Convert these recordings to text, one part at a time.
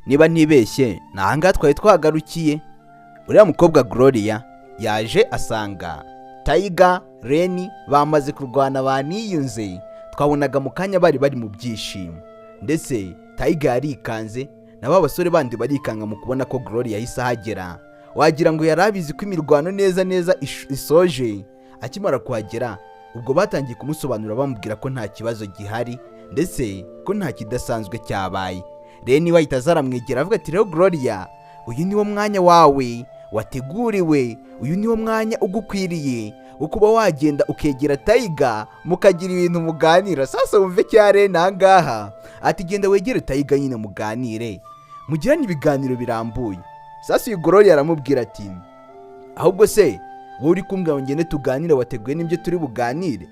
niba ntibeshye nahanga twari twagarukiye. Uriya mukobwa Gloria yaje asanga Tiger, Reni bamaze kurwana baniyunze. Twabonaga mu kanya bari mu byishimo, ndetse Tiger yarikanze na basore bandi barikanga mu kubona ko Gloria yahise ahagera. Wagira ngo yarabizi ko imirwano neza isoje. Akimara kuhagera ubwo batangiye kumusobanura bamubwira ko nta kibazo gihari ndetse ko nta kidasanzwe cyabaye. Reni wahita zaramwegera avuga ati rero Gloria, uyu niwo mwanya wawe wateguriwe, uyu niwo mwanya ugukwiriye wo kuba wagenda ukegera Tiger mukagira ibintu muganira. Sasa wumve cyare nangaha ati genda wegere Tiger nyine muganire, mugirane ibiganiro birambuye. Sasa uyu Gloria aramubwira ati ahubwo se wowe uri kumbwira ngo ngende tuganire, wateguye n'ibyo turi buganire?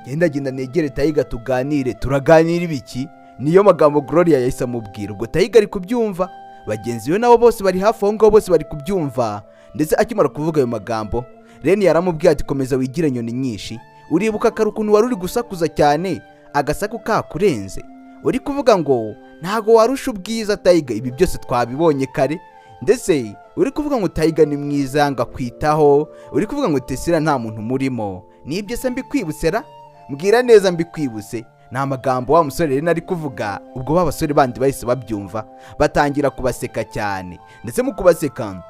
Genda negere Tiger tuganire. Turaganira ibiki? Niyo magambo Gloria yahise amubwira. Ubwo Tiger ari kubyumva, bagenzi be nabo bose bari hafi aho ngaho bose bari kubyumva. Ndetse akimara kuvuga ayo magambo Reni yaramubwiye ati komeza wigire nyoni nyinshi. Uribuka kare ukuntu wari uri gusakuza cyane agasaku kakurenze? Uri kuvuga ngo ntago warusha ubwiza Tiger, ibi byose twabibonye kare. Ndetse uri kuvuga ngo Tiger ni mwiza ngakwitaho, uri kuvuga ngo Tesira nta muntu murimo. Nibyo se mbikwibusera? Mbwira neza mbikwibuse. Nta magambo wa musore Reni ari kuvuga. Ubwo babasore bandi bahise babyumva batangira kubaseka cyane. Ndetse mu kubaseka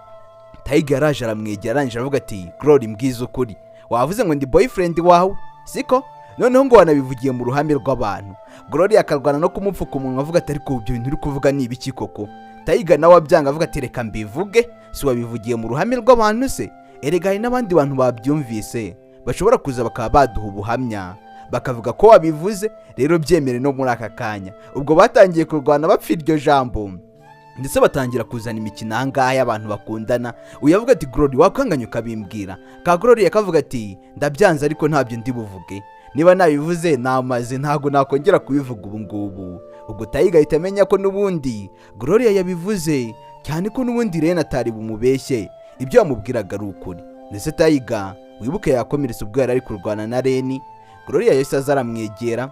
Tiger yaraje aramwegera arangije aravuga ati Glory mbwiza ukuri, wavuze ngo ndi boyfriend wawe siko? Noneho ngo wanabivugiye mu ruhame rw'abantu. Glory akarwana no kumupfuka umunwa avuga ati ariko ibyo bintu uri kuvuga ni ibiki koko? Tiger nawe abyanga avuga ati reka mbivuge, si wabivugiye mu ruhame rw'abantu se? Erega hari n'abandi bantu babyumvise bashobora kuza bakaba baduha ubuhamya bakavuga ko wabivuze, rero byemere no muri aka kanya. Ubwo batangiye kurwana bapfa iryo jambo, ndetse batangira kuzana imikino ahangaha y'abantu bakundana. Uyavuga ati Glory wakanganya ukabimbwira. Ka Glory yakavuga ati ndabyanze ariko ntabyo ndi buvuge, niba nabivuze namaze ntago nakongera kubivuga ubu ngubu. Ubwo Tiger ahita amenya ko n'ubundi Gloria yabivuze, cyane ko n'ubundi Reni atari bumubeshye, ibyo yamubwiraga ari ukuri. Ndetse Tiger wibuke yakomeretse ubwo yari ari kurwana na Reni. Gloria yahise azaramwegera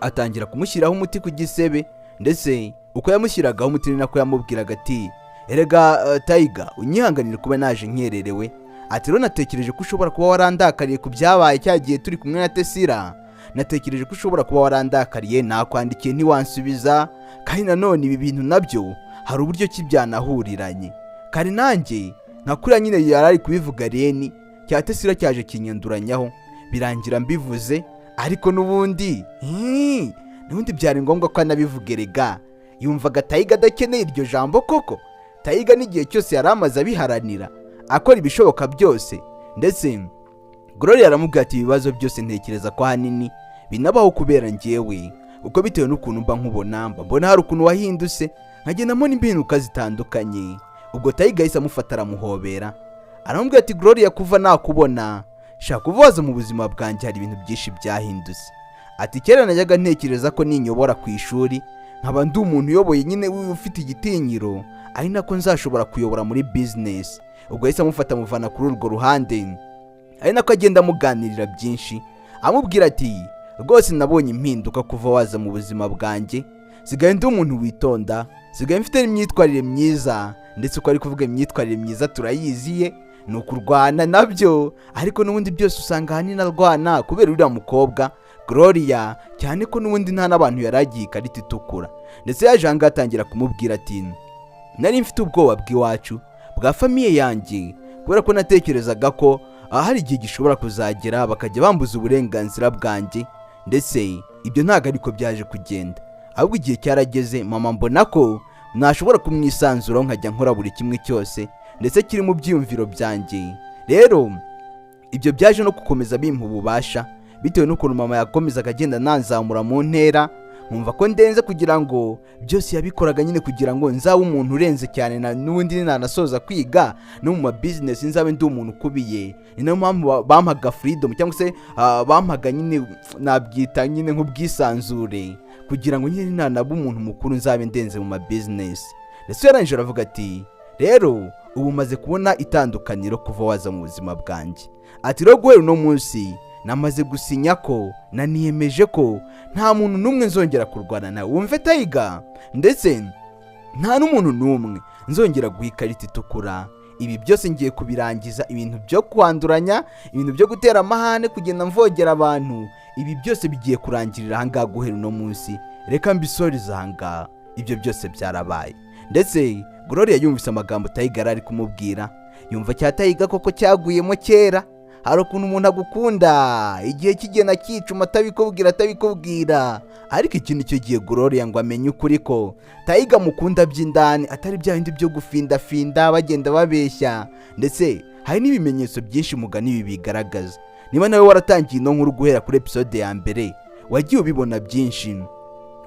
atangira kumushyiraho umuti ku gisebe, ndetse uko yamushyiragaho umuti ni nako yamubwiraga ati erega Tiger unyihanganire kuba naje nkererewe. Ati rero natekereje ko ushobora kuba warandakariye ku byabaye cyagiye turi kumwe na Tesira. Natekereje ko ushobora kuba warandakariye, nakwandikiye ntiwansubiza, kandi nanone ibi bintu nabyo hari uburyo ki byanahuriranye. Kari nanjye nakuriya nyine yarari kubivuga Reni, cya Tesira cyaje kinyanduranyaho birangira mbivuze, ariko n'ubundi byari ngombwa ko anabivugerega. Yumvaga Tiger adakeneye iryo jambo koko? Tiger n'igihe cyose yari amaze abiharanira akora ibishoboka byose. Ndetse Gloria aramubwira ati ibibazo byose ntekereza ko hanini binabaho kubera njyewe, uko bitewe n'ukuntu mba nkubona, mbona hari ukuntu wahindutse nkagendamo n'impinduka zitandukanye. Ubwo Tiger yahise amufata aramuhobera aramubwira ati Gloria kuva nakubona shaka kuvaza mu buzima bwanjye hari ibintu byinshi byahindutse. Ati kera najyaga ntekereza ko ninyobora ku ishuri nkaba ndi umuntu uyoboye nyine ufite igitinyiro, ari nako nzashobora kuyobora muri business. Ubwo yahise amufata amuvana kuri urwo ruhande, ari nako agenda amuganirira byinshi amubwira ati rwose nabonye impinduka kuva waza mu buzima bwanjye, sigaye ndi umuntu witonda, sigaye mfite imyitwarire myiza. Ndetse uko ari kuvuga imyitwarire myiza turayiziye, ni ukurwana nabyo, ariko n'ubundi byose usanga ahanini arwana kubera uriya mukobwa Gloria, cyane ko n'ubundi nta n'abantu yaragiye ikarita itukura. Ndetse yaje ahangaha atangira kumubwira ati nari mfite ubwoba bw'iwacu bwa famiye yanjye, kubera ko natekerezaga ko hari igihe gishobora kuzagera bakajya bambuza uburenganzira bwanjye. Ndetse ibyo ntabwo ariko byaje kugenda, ahubwo igihe cyarageze mama mbona ko nashobora kumwisanzuraho nkajya nkora buri kimwe cyose ndetse kiri mu byiyumviro byanjye. Rero ibyo byaje no gukomeza bimpa ububasha, bitewe n'ukuntu mama yakomezaga agenda nanzamura mu ntera, nkumva ko ndenze kugira ngo byose yabikoraga nyine kugira ngo nzabe umuntu urenze cyane, na n'ubundi nanasoza kwiga no mu business nzabe ndi umuntu ukubiye. Ni nayo mpamvu bampaga freedom cyangwa se bampaga nyine nabyita nyine nk'ubwisanzure, kugira ngo nyine nanabe umuntu mukuru nzabe ndenze mu business. Ndetse yarangije aravuga ati rero ubu maze kubona itandukaniro kuva waza mu buzima bwanjye. Ati rero guhera uno munsi namaze gusinya ko naniyemeje ko nta muntu n'umwe nzongera kurwana nawe, wumve Tiger. Ndetse nta n'umuntu n'umwe nzongera guha ikarita itukura. Ibi byose ngiye kubirangiza, ibintu byo kwanduranya, ibintu byo gutera amahane, kugenda mvogera abantu, ibi byose bigiye kurangirira ahangaha guhera uno munsi. Reka mbisoreze ahangaha. Ibyo byose byarabaye, ndetse Gloria yumvise amagambo Tiger ari kumubwira, yumva cya Tiger koko cyaguyemo kera. Hari ukuntu umuntu agukunda igihe kigena kicuma atabikubwira, ariko iki nicyo gihe Gloria ngo amenye ukuri ko Tiger mukunda by'indani, atari bya bindi byo gufindafinda bagenda babeshya. Ndetse hari n'ibimenyetso byinshi mugani ibi bigaragaza. Niba nawe waratangiye ino nkuru guhera kuri episode ya mbere, wagiye ubibona byinshi.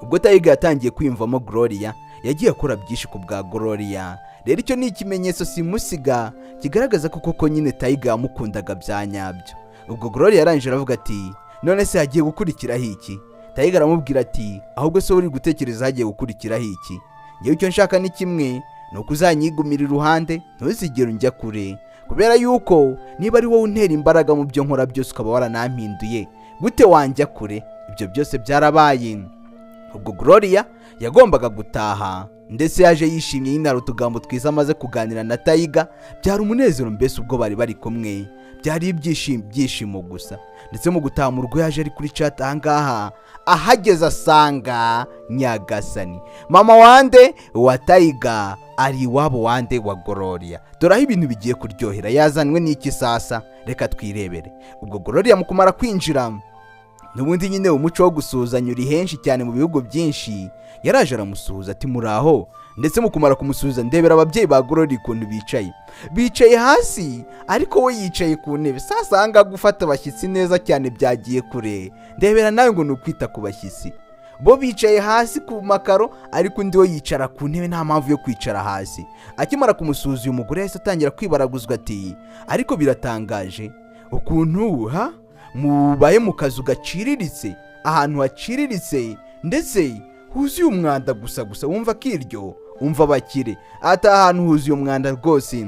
Ubwo Tiger yatangiye kwiyumvamo Gloria, yagiye akora byinshi ku bwa Gloria. Rero icyo ni ikimenyetso simusiga kigaragaza ko koko nyine Tiger yamukundaga bya nyabyo. Ubwo Gloria yarangije aravuga ati, none se hagiye gukurikiraho iki? Tiger aramubwira ati, ahubwo se uri gutekereza hagiye gukurikiraho iki? Ngewe icyo nshaka ni kimwe, ni uko uzanyigumira iruhande, ntuzigere unjya kure, kubera yuko niba ari wowe untera imbaraga mu byo nkora byose ukaba waranampinduye, gute wanjya kure? Ibyo byose byarabaye. Ubwo Gloria yagombaga gutaha, ndetse yaje yishimye, nyine hari utugambo twiza amaze kuganira na Tiger. Byari umunezero mbese ubwo bari kumwe, byari ibyishimo gusa. Ndetse mu gutaha mu rugo yaje ari kuri chat ahangaha, ahageze asanga nyagasani mama wande wa Tiger ari iwabo wande wa Gloria. Dore aho ibintu bigiye kuryohera. Yazanwe n'iki sasa? Reka twirebere. Ubwo Gloria mu kumara kwinjira, n'ubundi nyine umuco wo gusuhuzanya uri henshi cyane mu bihugu byinshi, yaraje aramusuhuza ati muraho. Ndetse mu kumara kumusuhuza, ndebera ababyeyi ba Gloria ukuntu bicaye hasi, ariko we yicaye ku ntebe. Sasa hanga gufata abashyitsi neza cyane byagiye kure. Ndebera nawe ngo nukwita ku bashyitsi. Bo bicaye hasi ku makaro, ariko undi we yicara ku ntebe nta mpamvu yo kwicara hasi. Akimara kumusuhuza, uyu mugore yahise atangira kwibaraguzwa ati, ariko biratangaje ukuntu mubaye mu kazu gaciriritse, ahantu haciriritse, ndetse huzuye umwanda gusa. Wumva kiryo, umva bakire, ata ahantu huzuye umwanda rwose.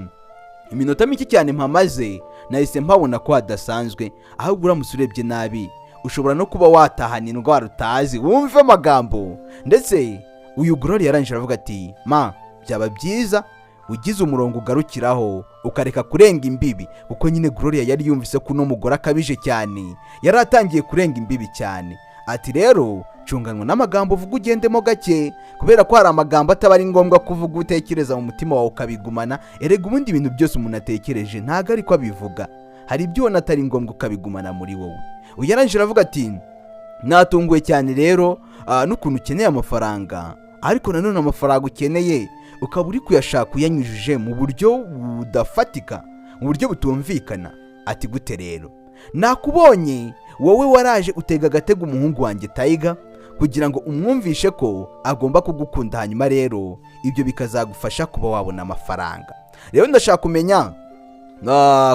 Iminota mike cyane mpamaze, nahise mpabona ko hadasanzwe. Ahubwo uramutse urebye nabi, ushobora no kuba watahana indwara utazi. Wumve amagambo. Ndetse uyu Gloria yarangije aravuga ati, ma, byaba byiza ugize umurongo ugarukiraho ukareka kurenga imbibi. Kuko nyine Gloria yari yumvise ko uno mugore akabije cyane, yari atangiye kurenga imbibi cyane. Ati rero cunganwa n'amagambo uvuga ugendemo gake, kubera ko hari amagambo ataba ari ngombwa kuvuga utekereza mu mutima wawe ukabigumana. Erega ubundi ibintu byose umuntu atekereje ntago ariko abivuga, hari ibyo ubona atari ngombwa ukabigumana muri wowe. Uyarangije aravuga ati, natunguwe cyane rero n'ukuntu ukeneye amafaranga, ariko nanone amafaranga ukeneye ukaba uri kuyashaka uyanyujije mu buryo budafatika, mu buryo butumvikana. Ati gute rero? Nakubonye wowe waraje utega agatego umuhungu wanjye Tiger kugira ngo umwumvishe ko agomba kugukunda, hanyuma rero ibyo bikazagufasha kuba wabona amafaranga. Rero ndashaka kumenya,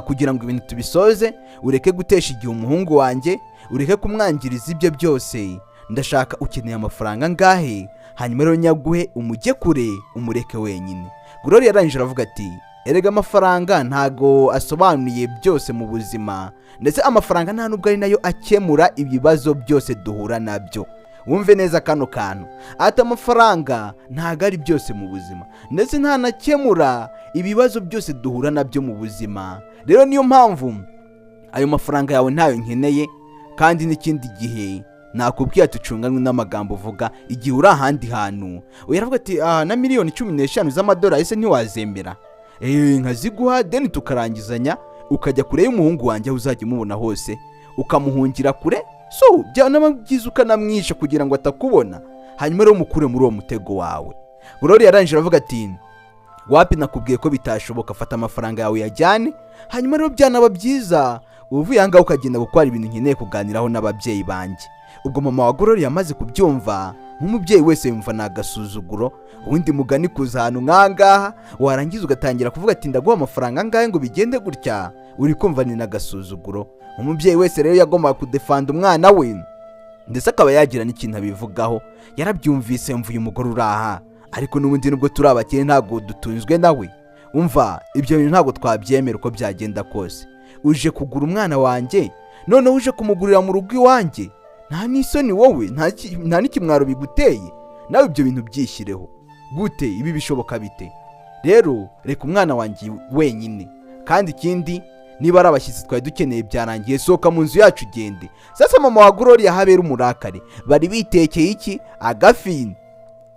kugira ngo ibintu tubisoze, ureke gutesha igihe umuhungu wanjye, ureke kumwangiriza ibyo byose. Ndashaka ukeneye amafaranga ngahe, hanyuma rero nyaguhe umujye kure, umureke wenyine. Gloria yarangije aravuga ati, erega amafaranga ntago asobanuye byose mu buzima, ndetse amafaranga nta nubwo ari nayo akemura ibibazo byose duhura nabyo. Wumve neza kano kantu, ati amafaranga ntago ari byose mu buzima, ndetse nta nakemura ibibazo byose duhura nabyo mu buzima. Rero niyo mpamvu ayo mafaranga yawe ntayo nkeneye, kandi n'ikindi gihe nakubwiye tucunganwe n'amagambo uvuga igihe uri ahandi hantu. Uyaravuga ati, na miliyoni 15 z'amadolari ese ntiwazemera? Nkaziguha deni tukarangizanya, ukajya kure y'umuhungu wanjye, uzajya umubona hose, ukamuhungira kure. So byanaba byiza ukanamwisha kugira ngo atakubona, hanyuma rero mukure muri uwo mutego wawe. Gloria yarangije aravuga ati, wapi, nakubwiye ko bitashoboka, fata amafaranga yawe yajyane, hanyuma rero byanaba byiza uvuye ahangaha ukagenda gukora ibintu nkeneye kuganiraho n'ababyeyi banjye. Ubwo mama wa Gloria yamaze kubyumva, nk'umubyeyi wese yumva nagasuzuguro. Ubundi mugani kuza ahantu nkangaha warangiza ugatangira kuvuga ati ndaguha amafaranga angahe ngo bigende gutya, uri kumva ni nagasuzuguro. Umubyeyi wese rero yagombaga kudefanda umwana we, ndetse akaba yagira n'ikintu abivugaho. Yarabyumvise, mvuye umugore uraha, ariko n'ubundi nubwo turi abakene ntabwo dutunzwe nawe. Umva, ibyo bintu ntabwo twabyemera uko byagenda kose. Uje kugura umwana wanjye, noneho uje kumugurira mu rugo iwanjye, nta n'isoni wowe, nta n'ikimwaro biguteye. Nawe ibyo bintu byishyireho. gute ibi bishoboka bite? Rero reka umwana wanjye wenyine, kandi ikindi niba ari abashyitsi twari dukeneye byarangiye, sohoka mu nzu yacu ugende. Sasa mama wa Gloria habera umurakare, bari bitekeye iki? Agafi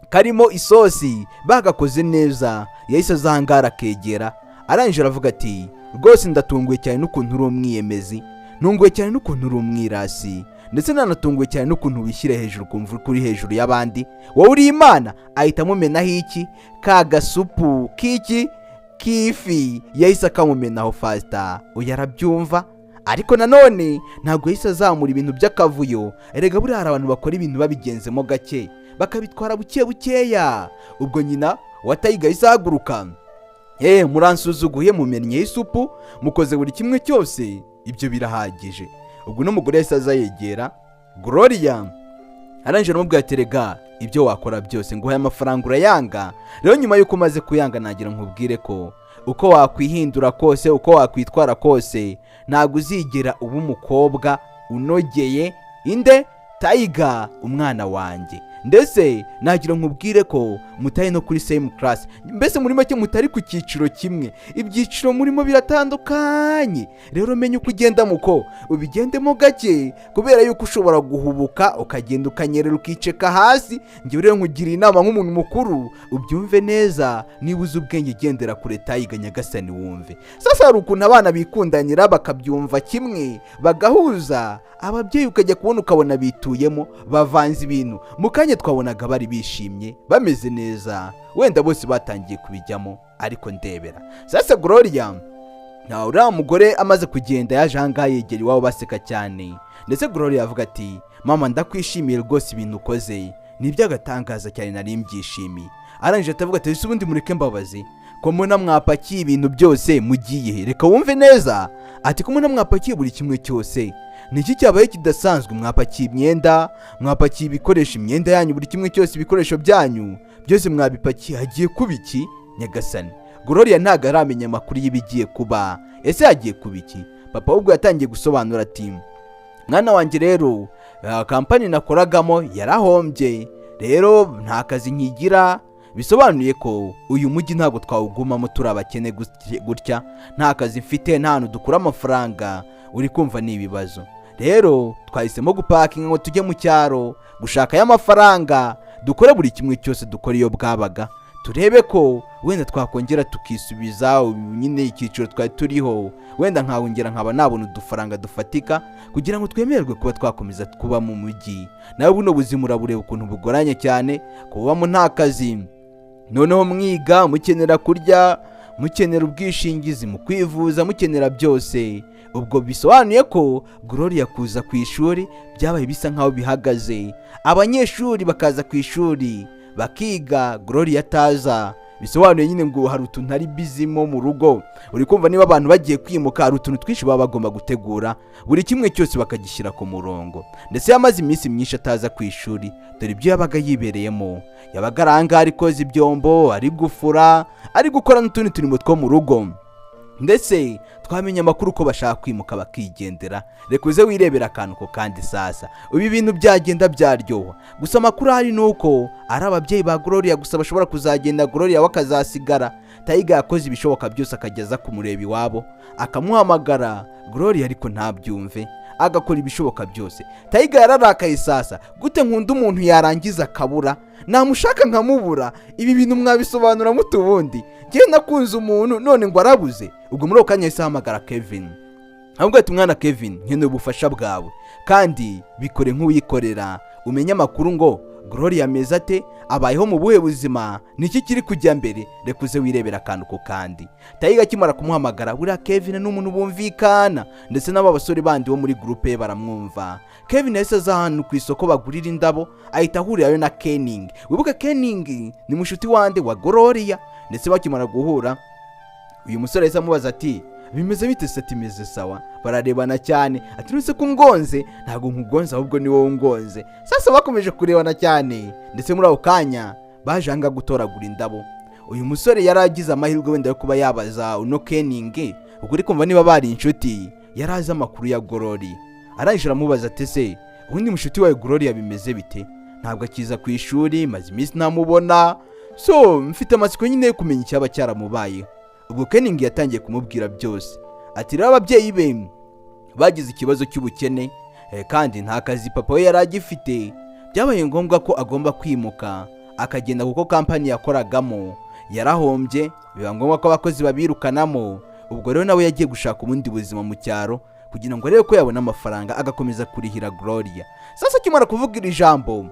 karimo isosi bagakoze neza. Yahise azangara akegera, arangije aravuga ati rwose ndatunguwe cyane n'ukuntu uri umwiyemezi, ntunguwe cyane n'ukuntu uri umwirasi, ndetse nanatunguwe cyane n'ukuntu wishyira hejuru kumva kuri hejuru y'abandi. Wowe uri Imana? Ahita amumenaho iki? Ka gasupu k'iki k'ifi yahise akamumenaho fasita. Uyu arabyumva, ariko nanone ntabwo yahise azamura ibintu by'akavuyo. Erega buriya hari abantu bakora ibintu babigenzemo gake bakabitwara buke bukeya. Ubwo nyina wa Taiga yahise ahaguruka, muransuzuguye, mumennye isupu, mukoze buri kimwe cyose, ibyo birahagije. Ubwo n'umugore yahise aza yegera Gloria, arangije aramubwira ati rega ibyo wakora byose nguhaye amafaranga urayanga. Rero nyuma y'uko umaze kuyanga, nagira nkubwire ko uko wakwihindura kose, uko wakwitwara kose, ntabwo uzigera uba umukobwa unogeye inde Taiga umwana wanjye. Ndetse nagira nkubwire ko mutari no kuri same class, mbese muri make mutari ku cyiciro kimwe, ibyiciro murimo biratandukanye. Rero menya uko ugenda muko ubigendemo gake, kubera yuko ushobora guhubuka ukagenda ukanyerera ukiceka hasi. Njye rero nkugira inama nk'umuntu mukuru, ubyumve neza, niba uzi ubwenge gendera kure Taiga nyagasani wumve. Sasa hari ukuntu abana bikundanira bakabyumva kimwe bagahuza, ababyeyi ukajya kubona ukabona bituyemo bavanze ibintu. Mukanya twabonaga bari bishimye bameze neza, wenda bose batangiye kubijyamo, ariko ndebera. Sasa Gloria na uriya mugore amaze kugenda yaje ahangaha yegera iwabo baseka cyane. Ndetse Gloria avuga ati mama ndakwishimiye rwose, ibintu ukoze ni iby'agatangaza cyane, nari mbyishimiye. Arangije atavuga ati ese ubundi mureke mbabaze ko muna mwapakiye ibintu byose mugiye, reka wumve neza. Ati ko muna mwapakiye buri kimwe cyose, niki cyabaye kidasanzwe? Mwapakiye imyenda, mwapakiye ibikoresho, imyenda yanyu, buri kimwe cyose, ibikoresho byanyu byose mwabipakiye, hagiye kuba iki nyagasani? Gloria ntago aramenya amakuru y'ibigiye kuba. Ese hagiye kuba iki? Papa ubwo yatangiye gusobanura ati mwana wanjye rero kampani nakoragamo yarahombye, rero nta kazi nkigira, bisobanuye ko uyu mujyi ntabwo twawugumamo turi abakene gutya, nta kazi mfite, nta hantu dukura amafaranga. Uri kumva ni ibibazo. Rero twahisemo gupakinga ngo tujye mu cyaro gushaka y'amafaranga, dukore buri kimwe cyose, dukore iyo bwabaga, turebe ko wenda twakongera tukisubiza nyine icyiciro twari turiho, wenda nkawongera nkaba nabona udufaranga dufatika kugira ngo twemererwe kuba twakomeza kuba mu mujyi. Nawe buno buzima urabureba ukuntu bugoranye cyane, kubamo nta kazi, noneho mwiga mukenera kurya, mukenera ubwishingizi mu kwivuza, mukenera byose. Ubwo bisobanuye ko Gloria kuza ku ishuri byabaye bisa nkaho bihagaze. Abanyeshuri bakaza ku ishuri bakiga, Gloria ataza. Bisobanuye nyine ngo hari utuntu ari bizimo mu rugo. Uri kumva niba abantu bagiye kwimuka, hari utuntu twinshi baba bagomba gutegura, buri kimwe cyose bakagishyira ku murongo. Ndetse yamaze iminsi myinshi ataza ku ishuri, dore ibyo yabaga yibereyemo. Yabaga aranga ari koza ibyombo, ari gufura, ari gukora n'utundi turimo two mu rugo. Ndetse twamenye amakuru ko bashaka kwimuka bakigendera. Reka uze wirebera akantu ko kandi sasa ubi bintu byagenda byaryoha. Gusa amakuru hari nuko ari ababyeyi ba Gloria gusa bashobora kuzagenda, Gloria wakazasigara. Taiga yakoze ibishoboka byose akageza kumureba iwabo, akamuhamagara Gloria ariko ntabyumve, agakora ibishoboka byose. Taiga yararakaye sasa, gute nkunda umuntu yarangiza akabura, namushaka nkamubura, ibi bintu mwabisobanura mutubundi? Ngiye nakunze umuntu none ngo arabuze. Ubwo muri okanya yise ahamagara Kevin, ahubwo ati mwana Kevin, nkeneye ubufasha bwawe kandi bikore nk'uyikorera, umenye amakuru ngo Gloria ameze ate, abayeho mu buhe buzima, niki kiri kujya mbere. Reka uze wirebera akantu ko kandi. Taiga kimara kumuhamagara, buriya Kevin n'umuntu bumvikana, ndetse n'aba basore bandi bo muri groupe baramwumva. Kevin yahise aza ahantu ku isoko bagurira indabo, ahita ahurirayo na Kenning. Wibuke Kenning ni mushuti wande wa Gloria. Ndetse bakimara guhura, uyu musore yahise amubaza ati bimeze bite? Se ati meze sawa. Bararebana cyane, ati nuse ko ngonze? Ntago nkugonze ahubwo ni wowe ngonze. Sasa bakomeje kurebana cyane, ndetse muri ako kanya bajanga gutoragura indabo. Uyu musore yaragize amahirwe wenda yo kuba yabaza uno Kenning, ubwo uri kumva niba bari inshuti, yarazi amakuru ya Gloria. Arangije aramubaza ati se ubundi mushuti wawe Gloria bimeze bite? Ntabwo akiza ku ishuri, maze iminsi ntamubona. so mfite amatsiko nyine yo kumenya icyaba cyaramubayeho. Ubwo Kening yatangiye kumubwira byose. Ati rero ababyeyi be bagize ikibazo cy'ubukene kandi nta kazi papa we yari agifite, byabaye ngombwa ko agomba kwimuka akagenda kuko kampani yakoragamo yarahombye, biba ngombwa ko abakozi babirukanamo. Ubwo rero nawe yagiye gushaka ubundi buzima mu cyaro kugira ngo arebe ko yabona amafaranga agakomeza kurihira Gloria. Sasa kimara kuvuga iri jambo,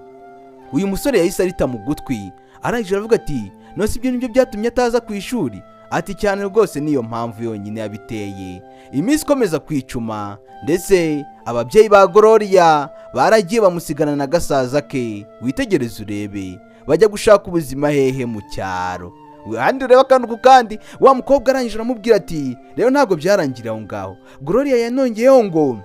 uyu musore yahise arita mu gutwi, arangije aravuga ati nose ibyo nibyo byatumye ataza ku ishuri. Ati cyane rwose niyo mpamvu yonyine yabiteye. Iminsi ikomeza kwicuma ndetse ababyeyi ba Gloria baragiye bamusigana na gasaza ke, witegereze urebe, bajya gushaka ubuzima hehe mu cyaro. Handi ureba kandi ku kandi wa mukobwa arangije aramubwira ati rero ntabwo byarangira aho ngaho. Gloria yanongeyeho ngo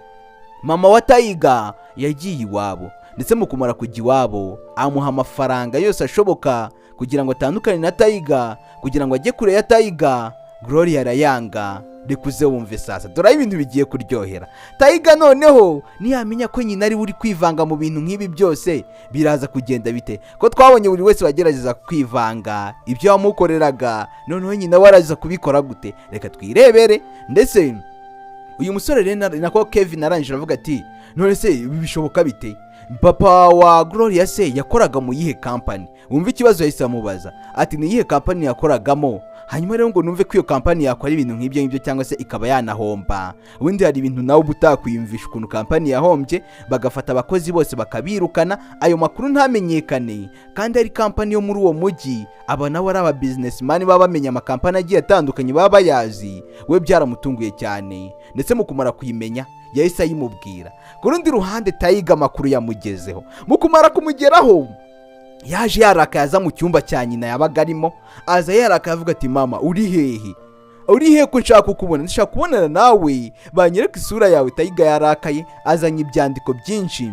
mama wa Taiga yagiye iwabo, ndetse mu kumara kujya iwabo amuha amafaranga yose ashoboka kugira ngo atandukane na Taiga, kugira ngo ajye kure ya Taiga. Gloria arayanga. Rekuze wumve sasa, dore ibintu bigiye kuryohera. Taiga noneho niyamenya ko nyina ari uri kwivanga mu bintu nk'ibi byose, biraza kugenda bite? Ko twabonye buri wese wagerageza kwivanga ibyo wamukoreraga, noneho nyina waraza kubikora gute? Reka twirebere. Ndetse uyu musore rero nako Kevin arangije avuga ati none se ibi bishoboka bite? Papa wa Gloria se yakoraga mu yihe company? Wumva ikibazo yahise amubaza. Ati ni yihe company yakoragamo? Hanyuma rero ngo numve ko iyo company yakora ibintu nk'ibyo ngibyo cyangwa se ikaba yanahomba. Ubundi hari ibintu nawe butakwiyumvisha ukuntu company yahombye, bagafata abakozi bose bakabirukana, ayo makuru ntamenyekane, kandi ari company yo muri uwo mujyi. Aba nawe ari aba businessman baba bamenya amakampani agiye atandukanye baba bayazi. We byaramutunguye cyane, ndetse mu kumara kuyimenya yahise ayimubwira. Ku rundi ruhande Taiga amakuru yamugezeho. Mu kumara kumugeraho yaje yarakaye aza mu cyumba cya nyina yabaga arimo, aza yarakaye avuga ati mama uri hehe? Uri hehe ko nshaka kukubona? Ndashaka kubonana nawe, banyereka isura yawe. Taiga yarakaye azanye ibyandiko byinshi,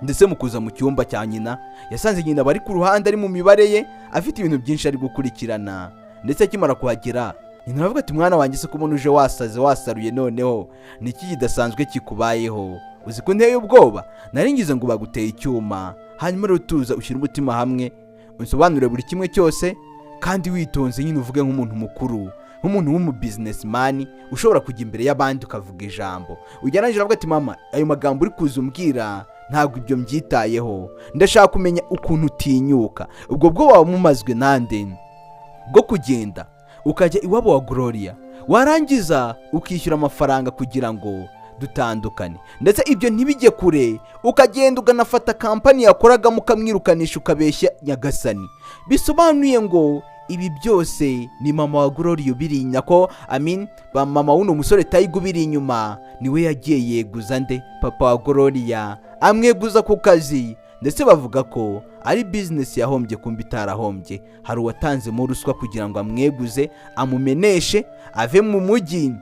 ndetse mu kuza mu cyumba cya nyina yasanze nyina bari ku ruhande ari mu mibare ye, afite ibintu byinshi ari gukurikirana. Ndetse akimara kuhagera nyina aravuga ati mwana wanjye se kubona uje wasaze wasaruye, noneho ni iki kidasanzwe kikubayeho? Uzi ko nteye ubwoba? Naringize ngo baguteye icyuma. Hanyuma rero tuza ushyira umutima hamwe unsobanure buri kimwe cyose, kandi witonze nyine uvuge nk'umuntu mukuru, nk'umuntu w'umu businessman ushobora kujya imbere y'abandi ukavuga ijambo. Ugereranyije avuga ati mama ayo magambo uri kuzumbwira ntabwo ibyo mbyitayeho, ndashaka kumenya ukuntu utinyuka. Ubwo bwo waba mumazwe nande bwo kugenda ukajya iwabo wa Gloria, warangiza ukishyura amafaranga kugira ngo dutandukane, ndetse ibyo ntibijye kure, ukagenda uganafata kampani yakoragamo ukamwirukanisha ukabeshya nyagasani. Bisobanuye ngo ibi byose ni mama wa Gloria ubirinya ko mama w'uno musore Taiga ubiri inyuma niwe yagiye yeguza nde? Papa wa Gloria amweguza ku kazi, ndetse bavuga ko ari business yahombye kumbi itarahombye. Hari uwatanzemo ruswa kugira ngo amweguze amumeneshe ave mu mujyi.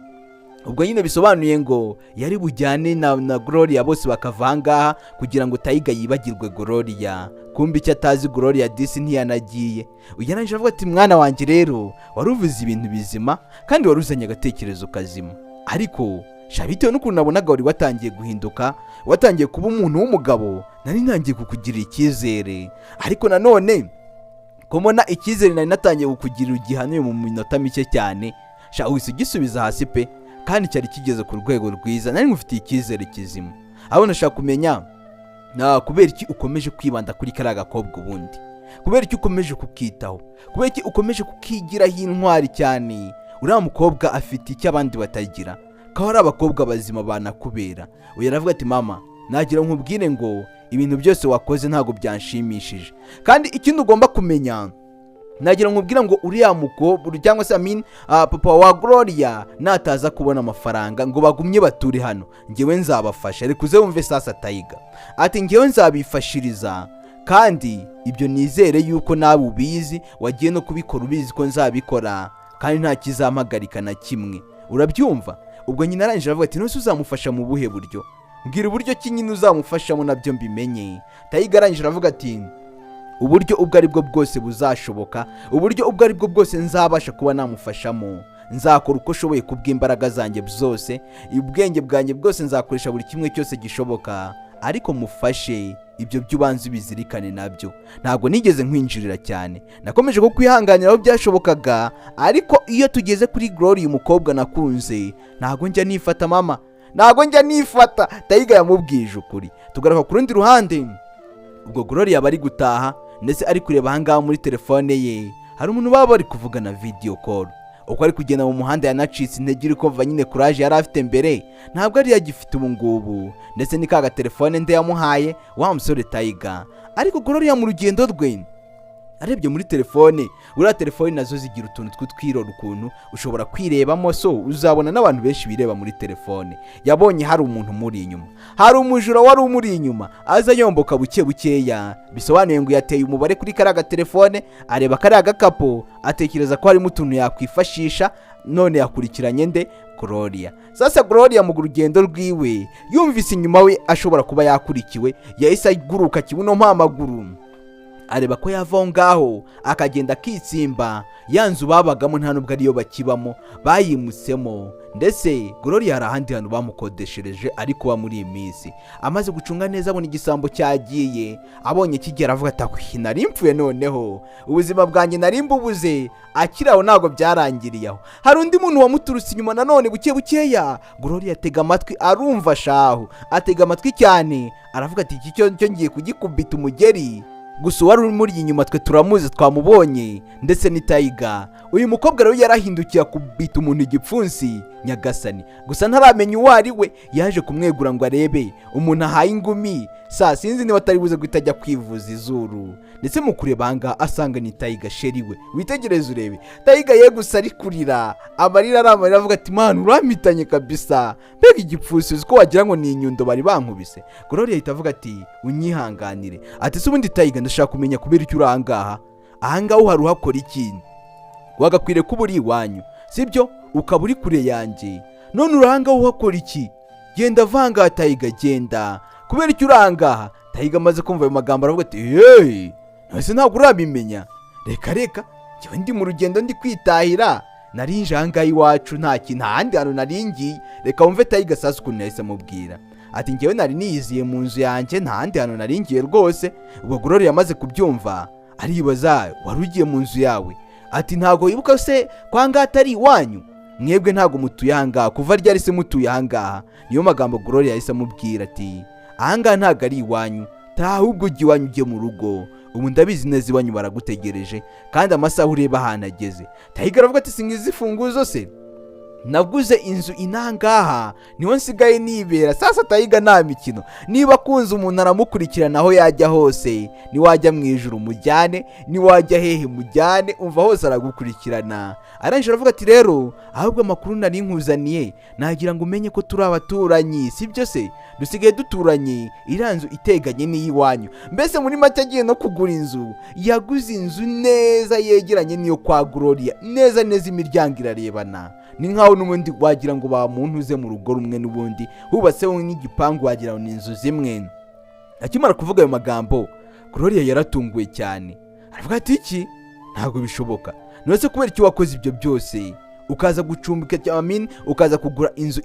Ubwo nyine bisobanuye ngo yari bujyane na Gloria bose bakavangaha kugira ngo Taiga yibagirwe Gloria. Kumbi icyo atazi Gloria disi ntiyanagiye. Uyananje avuga ati mwana wanjye rero waruvuze ibintu bizima kandi waruzanye agatekerezo kazima, ariko bitewe n'ukuntu nabonaga wari watangiye guhinduka, watangiye kuba umuntu w'umugabo, nari ntangiye kukugirira icyizere. Ariko nanone kumona icyizere nari natangiye kukugirira igihano mu minota mike cyane, uhise ugisubiza hasi pe, kandi cyari kigeze ku rwego rwiza. Nari ngufitiye icyizere kizima. Aho nashaka kumenya kubera iki ukomeje kwibanda kuri kariya gakobwa ubundi, kubera iki ukomeje kukitaho, kubera iki ukomeje kukigiraho intwari cyane. Uriya mukobwa afite icyo abandi batagira, ko ari abakobwa bazima banakubera. Uyu aravuga ati mama nagira nkubwire ngo ibintu byose wakoze ntago byanshimishije, kandi ikindi ugomba kumenya, nagira nkubwira ngo uriya mukobwa cyangwa se papa wa Gloria nataza kubona amafaranga ngo bagumye bature hano, ngewe nzabafasha. Reka uze wumve sasa Taiga ati ngewe nzabifashiriza, kandi ibyo nizere yuko nawe ubizi, wagiye no kubikora ubizi ko nzabikora, kandi nta kizampagarika na kimwe. Urabyumva? Ubwo nyina arangije avuga ati nose uzamufasha mu buhe buryo? Mbwira uburyo ki nyine uzamufashamo nabyo mbimenye. Taiga arangije avuga ati uburyo ubwo ari bwo bwose buzashoboka, uburyo ubwo ari bwo bwose nzabasha kuba namufashamo, nzakora uko shoboye kubw'imbaraga zanjye zose, ubwenge bwanjye bwose nzakoresha buri kimwe cyose gishoboka, ariko mufashe ibyo by'ubanza ubizirikane nabyo. Ntabwo nigeze nkwinjirira cyane, nakomeje ko kwihanganira aho byashobokaga, ariko iyo tugeze kuri Gloria umukobwa nakunze ntabwo njya nifata mama, ntabwo njya nifata. Tayiga yamubwije ukuri. Tugaruka ku rundi ruhande, ubwo Gloria bari gutaha ndetse ari kureba ahangaha muri telefone ye hari umuntu baba bari kuvugana video call. Uko ari kugenda mu muhanda yanacitse intege, uri kumva nyine courage yari afite mbere ntabwo ari yagifite ubu ngubu, ndetse ni kaga telefone nde yamuhaye wa musore Tayiga. Ariko Gloria mu rugendo rwe arebye muri telefone, uriya telefone nazo zigira utuntu tw'utwiroro ukuntu ushobora kwirebamo, so uzabona n'abantu benshi bireba muri telefone. Yabonye hari umuntu muri inyuma, hari umujura wari umuri inyuma aza yomboka buke bukeya, bisobanuye ngo yateye umubare kuri kariya telefone, areba kariya gakapo atekereza ko harimo utuntu yakwifashisha, none yakurikiranye nde Gloria. Sasa Gloria mu rugendo rwiwe yumvise inyuma we ashobora kuba yakurikiwe, yahise aguruka kibuno mpamaguru areba ko yava ngaho akagenda akitsimba. Yanzu babagamo nta nubwo ariyo bakibamo, bayimutsemo, ndetse Gloria hari ahandi hantu bamukodeshereje ariko ba muri iyi minsi. Amaze gucunga neza abona igisambo cyagiye, abonye kigera avuga ati nari mpfuye, noneho ubuzima bwanjye nari mbubuze. Akiraho ntabwo byarangiriye aho, hari undi muntu wamuturutse inyuma nanone buke bukeya. Gloria atega amatwi arumva shahu, atega amatwi cyane, aravuga ati iki cyo ngiye kugikubita umugeri. Gusa wari muri inyuma twe turamuzi, twamubonye, ndetse ni Tayiga. Uyu mukobwa rero yarahindukiye kubita umuntu igipfunsi nyagasani, gusa ntaramenya uwo ari we. Yaje kumwegura ngo arebe umuntu ahaye ingumi. Sinzi niba atari buze guhita ajya kwivuza izuru, ndetse mu kureba anga asanga ni Tayiga sheri we. Witegereze urebe Tayiga ye gusa ari kurira, amarira aramarira avuga ati man urampitanye kabisa, mbega igipfusi uzi ko wagira ngo ni inyundo bari bankubise. Gloria ahita avuga ati unyihanganire, ati se ubundi Tayiga ndashaka kumenya kubera icyo urangaha, ahangaha uhari uhakora iki? Wagakwiriye kuba uri iwanyu sibyo, ukaba uri kure yanjye, none urangaha uhakora iki? Genda vanga Tayiga, genda, kubera icyo urangaha. Tayiga amaze kumva ayo magambo aravuga ati hey, ntase ntabwo urabimenya, reka njyewe ndi mu rugendo ndi kwitahira, narinje ahangaha iwacu nta handi hantu naringiye. Reka wumve Tayiga sasa ukuntu yahise amubwira ati njyewe nari niyiziye mu nzu yanjye, nta handi hantu naringiye rwose. Ubwo Gloria yamaze kubyumva aribaza, wari ugiye mu nzu yawe? Ati ntabwo wibuka se ko ahangaha atari iwanyu? Mwebwe ntabwo mutuye ahangaha, kuva ryari se mutuye ahangaha? Niyo magambo Gloria yahise amubwira ati ahangaha ntabwo ari iwanyu, ahubwo ujya iwanyu ujye mu rugo, ubu ndabizi neza iwanyu baragutegereje kandi amasaha ureba ahantu ageze. Tayiga aravuga ati singize ifunguzo se, naguze inzu inangaha niho nsigaye nibera. Sasa Tayiga nta mikino, niba akunze umuntu aramukurikirana aho yajya hose, niwajya mu ijuru mujyane, niwajya hehe mujyane, umva hose aragukurikirana. Arangije aravuga ati rero ahubwo amakuru nari nkuzaniye nagira ngo umenye ko turi abaturanyi, sibyo se? Dusigaye duturanye, iriya nzu iteganye n'iyiwanyu. Mbese muri make agiye no kugura inzu, yaguze inzu neza yegeranye n'iyo kwa Gloria, neza imiryango irarebana, ni nkaho n'ubundi wagira ngo bamuntuze mu rugo rumwe, n'ubundi hubatseho n'igipangu wagira ngo ni inzu zimwe. Akimara kuvuga ayo magambo Gloria yaratunguwe cyane, aravuga ati iki? Ntabwo bishoboka, nose kubera icyo wakoze ibyo byose ukaza gucumbika ukaza kugura inzu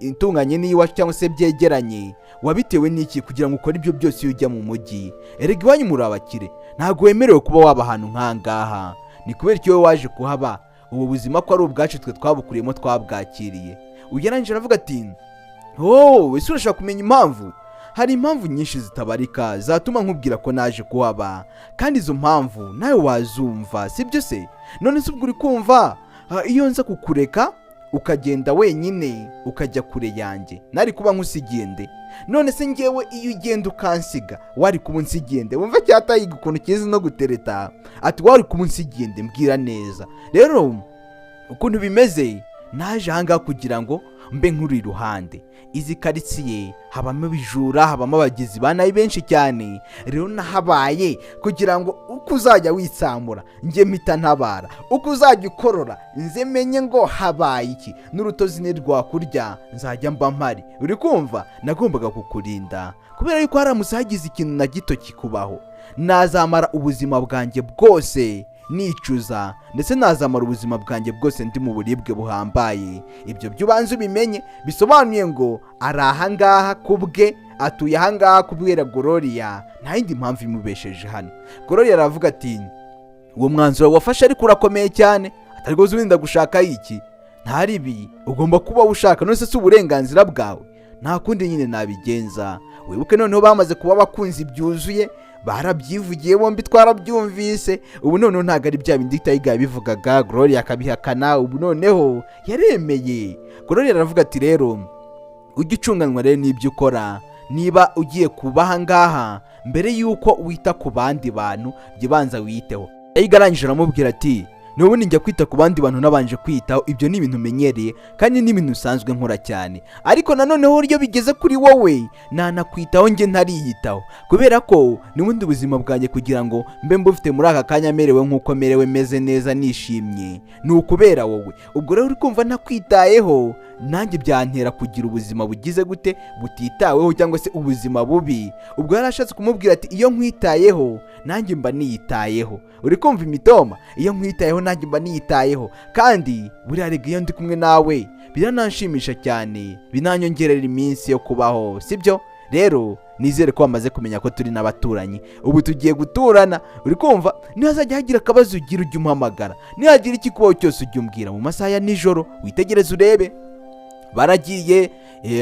itunganye n'iwacu cyangwa se byegeranye, wabitewe n'iki kugira ngo ukore ibyo byose iyo ujya mu mujyi? Erega iwanyu muri abakire, ntabwo wemerewe kuba waba ahantu nk'ahangaha. Ni kubera icyo wowe waje kuhaba, ubu buzima ko ari ubwacu twe twabukuriyemo twabwakiriye. Ugereranyije aravuga ati ese urashaka kumenya impamvu? Hari impamvu nyinshi zitabarika zatuma nkubwira ko naje kuhaba, kandi izo mpamvu nawe wazumva sibyo se? None se ubwo uri kumva iyo nza kukureka ukagenda wenyine ukajya kure yanjye, nari kuba nkusigiye nde? None se ngewe iyo ugenda ukansiga wari kuba unsigiye nde? Wumva cyatayiga ukuntu kizi no gutereta, ati wari kuba unsigiye nde? Mbwira neza. Rero ukuntu bimeze, naje ahangaha kugira ngo mbe nkuri iruhande. Izi karitsiye habamo ibijura, habamo abagizi ba nabi benshi cyane. Rero nahabaye kugira ngo uko uzajya witsamura njye mpita ntabara, uko uzajya ukorora nze menye ngo habaye iki, n'urutozi nirwakurya nzajya mba mpari. Uri kumva? Nagombaga kukurinda kubera yuko haramutse hagize ikintu na gito kikubaho, nazamara ubuzima bwanjye bwose nicuza, ndetse nazamara ubuzima bwanjye bwose ndi mu buribwe buhambaye. Ibyo by'ubanze ubimenye, bisobanuye ngo ari ahangaha kubwe, atuye ahangaha kubera Gloria, nta yindi mpamvu imubesheje hano. Gloria aravuga ati uwo mwanzuro wafashe ariko urakomeye cyane, atari rwose urinda gushaka iki, ntaribi ugomba kuba ushaka, none se si uburenganzira bwawe, nta kundi nyine nabigenza. Wibuke noneho bamaze kuba abakunzi byuzuye, barabyivugiye bombi, twarabyumvise. Ubu noneho ntabwo ari bya bindi Taiga yabivugaga Gloria akabihakana, ubu noneho yaremeye. Gloria aravuga ati rero ujye ucunganwa rero n'ibyo ukora, niba ugiye kuba ahangaha mbere yuko wita ku bandi bantu jya ubanza witeho. Taiga arangije aramubwira ati n'ubundi njya kwita ku bandi bantu nabanje kwitaho, ibyo ni ibintu umenyereye kandi ni ibintu usanzwe nkora cyane, ariko nanoneho iyo bigeze kuri wowe nanakwitaho njye ntariyitaho, kubera ko n'ubundi ubuzima bwanjye kugira ngo mbe mbufite muri aka kanya merewe nk'uko merewe, meze neza nishimye, ni ukubera wowe. Ubwo rero uri kumva nakwitayeho, nanjye byantera kugira ubuzima bugize gute, butitaweho cyangwa se ubuzima bubi. Ubwo yari ashatse kumubwira ati iyo nkwitayeho nanjye mba niyitayeho. Uri kumva imitoma? Iyo nkwitayeho nanjye mba niyitayeho, kandi buriya rega iyo ndi kumwe nawe birananshimisha cyane, binanyongerera iminsi yo kubaho, sibyo? Rero nizere ko bamaze kumenya ko turi n'abaturanyi, ubu tugiye guturana. Uri kumva? Nihazajya hagira akabazo ugira ujye umuhamagara, nihagira ikikubaho cyose ujye umbwira mu masaha ya nijoro, witegereze urebe. Baragiye,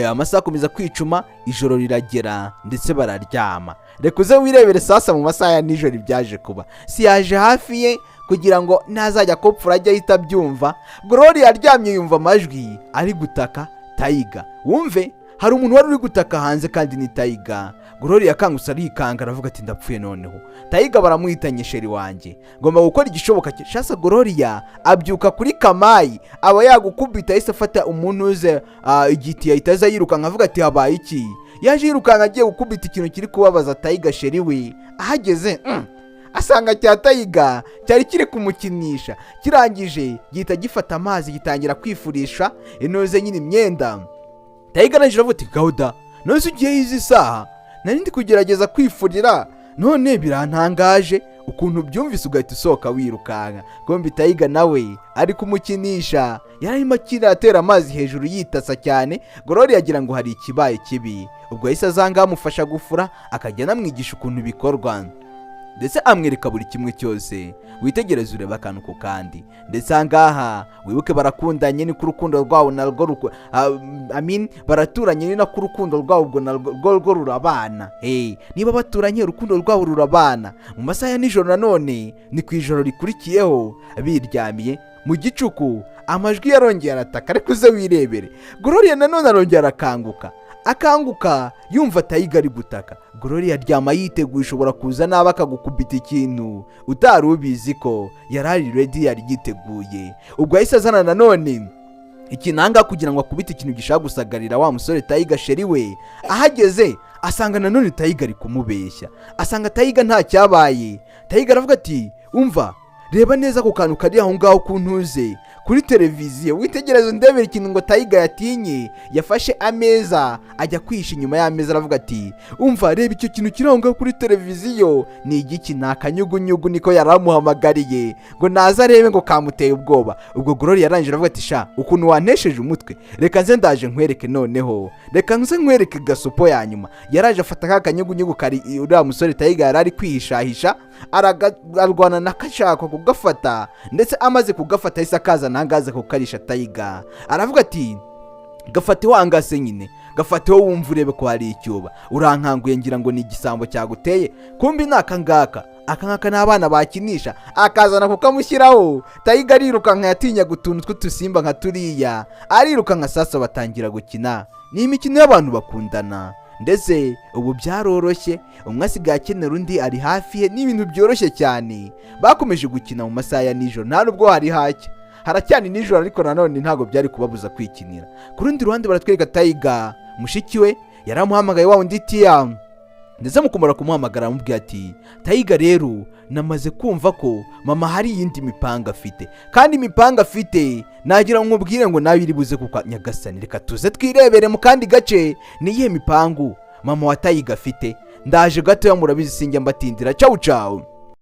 amasaha akomeza kwicuma, ijoro riragera ndetse bararyama. Reka uze wirebere sasa mu masaha ya nijoro ibyaje kuba. Si yaje hafi ye kugira ngo ntazajya kopfura ajya ahita abyumva. Gloria aryamye yumva amajwi ari gutaka Taiga. Wumve, hari umuntu wari uri gutaka hanze kandi ni Taiga. Gloria akangutse arikanga aravuga ati ndapfuye noneho. Taiga baramuhitanye sheri wanjye, ngomba gukora igishoboka cyose. Gloria abyuka kuri Kamayi, aba yagukubita ahise afata umuntu uze igiti yahita aza yirukanka avuga ati habaye iki. Yaje yirukanka agiye gukubita ikintu kiri kubabaza Taiga sheri we. Ahageze asanga cya Taiga cyari kiri kumukinisha, kirangije gihita gifata amazi gitangira kwifurisha inoze nyine imyenda. Taiga arangije avuga ati gauda, none se ugiye izi saha? Nari ndi kugerageza kwifurira, none birantangaje ukuntu byumvise ugahita usohoka wirukanka. Gombi Taiga nawe ari kumukinisha, yararimo kiratera amazi hejuru yitasa cyane. Gloria agira ngo hari ikibaye kibi, ubwo yahise azanga amufasha gufura, akajya namwigisha ukuntu bikorwa ndetse amwereka buri kimwe cyose. Witegereze ureba akantu ku kandi, ndetse angaha wibuke barakundanye, ni ku rukundo rwabo narwo baraturanye, ni na ku rukundo rwabo ubwo narwo rurabana. Niba baturanye urukundo rwabo rurabana. Mu masaha ya nijoro nanone ni ku ijoro rikurikiyeho, biryamiye mu gicuku, amajwi yarongeye arataka. Ariko uze wirebere, Gloria nanone arongera akanguka yumva Taiga ari gutaka. Gloria aryama yiteguye ushobora kuza naba akagukubita ikintu utari ubizi ko yarari ready, yari yiteguye. Ubwo yahise azana nanone ikinanga kugira ngo akubite ikintu gishaka gusagarira wa musore Taiga sheri we. Ahageze asanga nanone Taiga ari kumubeshya, asanga Taiga nta cyabaye. Taiga aravuga ati umva, reba neza ku kantu kari aho ngaho kuntuze kuri televiziyo, witegereze ndebera ikintu ngo Taiga yatinye. Yafashe ameza ajya kwisha inyuma y'ameza, aravuga ati umva, reba icyo kintu kiri aho ngaho kuri televiziyo ni igiki? Ni akanyugunyugu, niko yaramuhamagariye ngo naza arebe ngo kamuteye ubwoba. Ubwo Gloria yarangije aravuga ati sha, ukuntu wanesheje umutwe, reka nze ndaje nkwereke noneho, reka nze nkwereke gasopo ya nyuma. Yaraje afata ka kanyugunyugu kari uriya musore Taiga yarari kwihishahisha, arwana nakashaka kugafata, ndetse amaze kugafata yahise akaza nangaza kukarisha Taiga. Aravuga ati gafate wangase nyine, gafate wo wumva urebe ko hari icyuba, urankanguye ngira ngo ni igisambo cyaguteye, kumbi nakangaka akangaka n'abana bakinisha, akazana kukamushyiraho. Taiga arirukanka, yatinyaga utuntu tw'utusimba nka turiya, arirukanka sasa batangira gukina. Ni imikino y'abantu bakundana, ndetse ubu byaroroshye, umwe asigaye akenera undi ari hafi ye, n'ibintu byoroshye cyane. Bakomeje gukina mu masaha ya nijoro, nta nubwo hari hacya, haracyane nijoro, ariko nanone ntabwo byari kubabuza kwikinira. Ku rundi ruhande baratwereka Taiga mushiki we yaramuhamagaye wa undi Tia, ndetse mukumara kumuhamagara amubwira ati Taiga rero namaze kumva ko mama hari iyindi mipanga afite, kandi imipanga afite nagira ngo nkubwire ngo nawe iri buze kuko nyagasani, reka tuze twirebere mu kandi gace ni iyihe mipangu mama wa Taiga afite. Ndaje gato ya murabizi sinjya mbatindira. Ciao ciao.